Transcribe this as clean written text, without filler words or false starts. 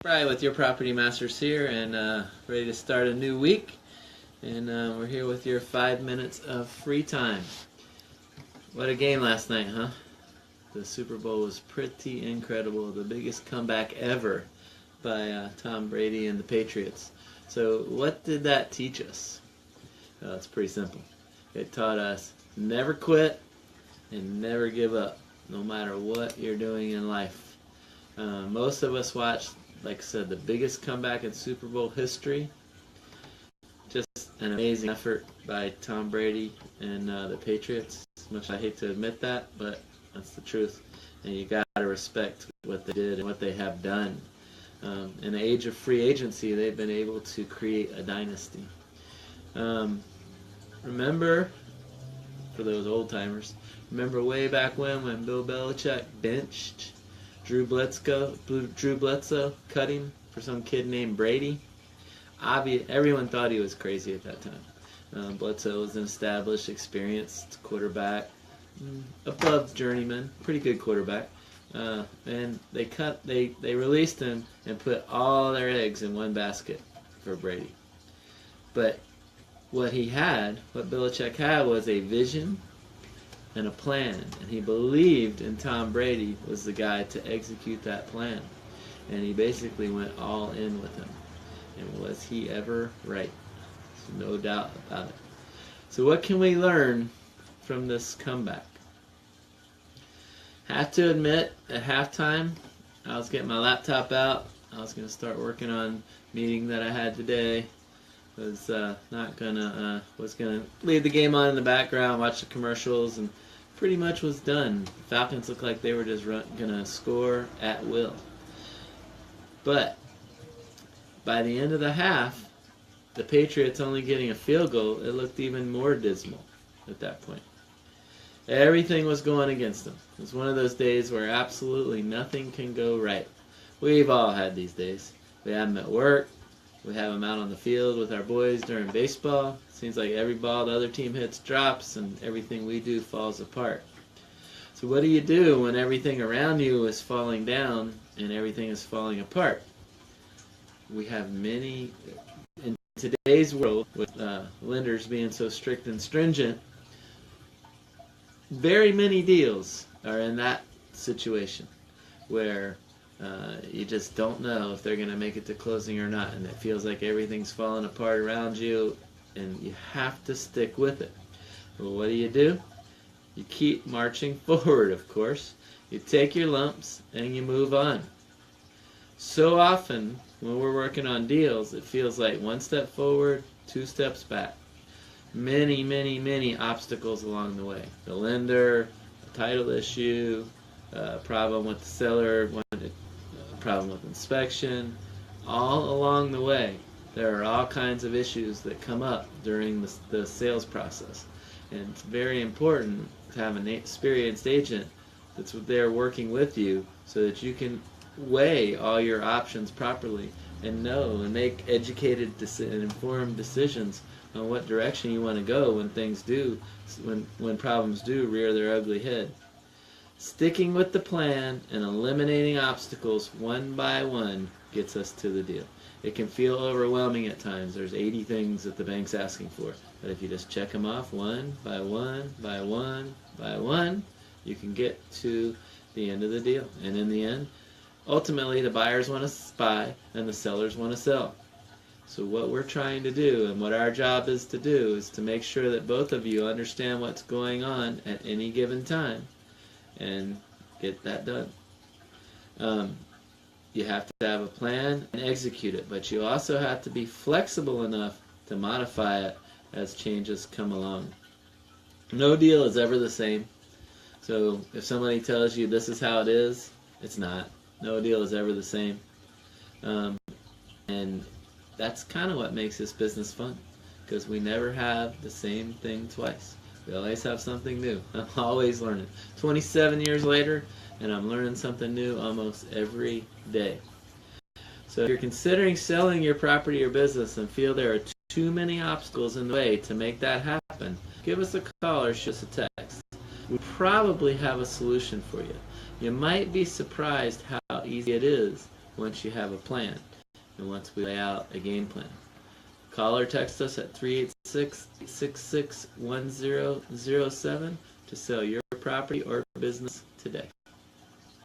Right, with your Property Masters here and ready to start a new week. And we're here with your 5 minutes of free time. What a game last night, huh? The Super Bowl was pretty incredible. The biggest comeback ever by Tom Brady and the Patriots. So what did that teach us? Well, it's pretty simple. It taught us never quit and never give up, no matter what you're doing in life. Most of us watched, like I said, the biggest comeback in Super Bowl history. Just an amazing effort by Tom Brady and the Patriots. As much as I hate to admit that, but that's the truth. And you got to respect what they did and what they have done. In the age of free agency, they've been able to create a dynasty. Remember, for those old timers, remember way back when Bill Belichick benched Drew Bledsoe cut him for some kid named Brady? Everyone thought he was crazy at that time. Bledsoe was an established, experienced quarterback, above journeyman, pretty good quarterback. And they released him and put all their eggs in one basket for Brady. But what Belichick had was a vision and a plan, and he believed in Tom Brady was the guy to execute that plan, and he basically went all in with him. And was he ever right? There's no doubt about it. So what can we learn from this comeback? Have to admit, at halftime, I was getting my laptop out. I was going to start working on a meeting that I had today. Was gonna leave the game on in the background, watch the commercials, and pretty much was done. Falcons looked like they were just gonna score at will. But by the end of the half, the Patriots only getting a field goal, it looked even more dismal at that point. Everything was going against them. It was one of those days where absolutely nothing can go right. We've all had these days. We have them at work. We have them out on the field with our boys during baseball. Seems like every ball the other team hits drops and everything we do falls apart. So what do you do when everything around you is falling down and everything is falling apart? We have many, in today's world, with lenders being so strict and stringent, very many deals are in that situation where you just don't know if they're going to make it to closing or not, and it feels like everything's falling apart around you, and you have to stick with it. Well, what do? You keep marching forward, of course. You take your lumps, and you move on. So often, when we're working on deals, it feels like one step forward, 2 steps back. Many, many, many obstacles along the way. The lender, the title issue, problem with the seller, problem with inspection. All along the way, there are all kinds of issues that come up during the sales process. And it's very important to have an experienced agent that's there working with you so that you can weigh all your options properly and know and make educated and informed decisions on what direction you want to go when problems do rear their ugly head. Sticking with the plan and eliminating obstacles one by one gets us to the deal. It can feel overwhelming at times. There's 80 things that the bank's asking for. But if you just check them off one by one, by one, by one, you can get to the end of the deal. And in the end, ultimately the buyers want to buy and the sellers want to sell. So what we're trying to do and what our job is to do is to make sure that both of you understand what's going on at any given time and get that done. You have to have a plan and execute it, but you also have to be flexible enough to modify it as changes come along. No deal is ever the same. So if somebody tells you this is how it is, it's not. No deal is ever the same. And that's kind of what makes this business fun, because we never have the same thing twice. We always have something new. I'm always learning. 27 years later, and I'm learning something new almost every day. So if you're considering selling your property or business and feel there are too many obstacles in the way to make that happen, give us a call or shoot us a text. We probably have a solution for you. You might be surprised how easy it is once you have a plan and once we lay out a game plan. Call or text us at 386-661007 to sell your property or business today.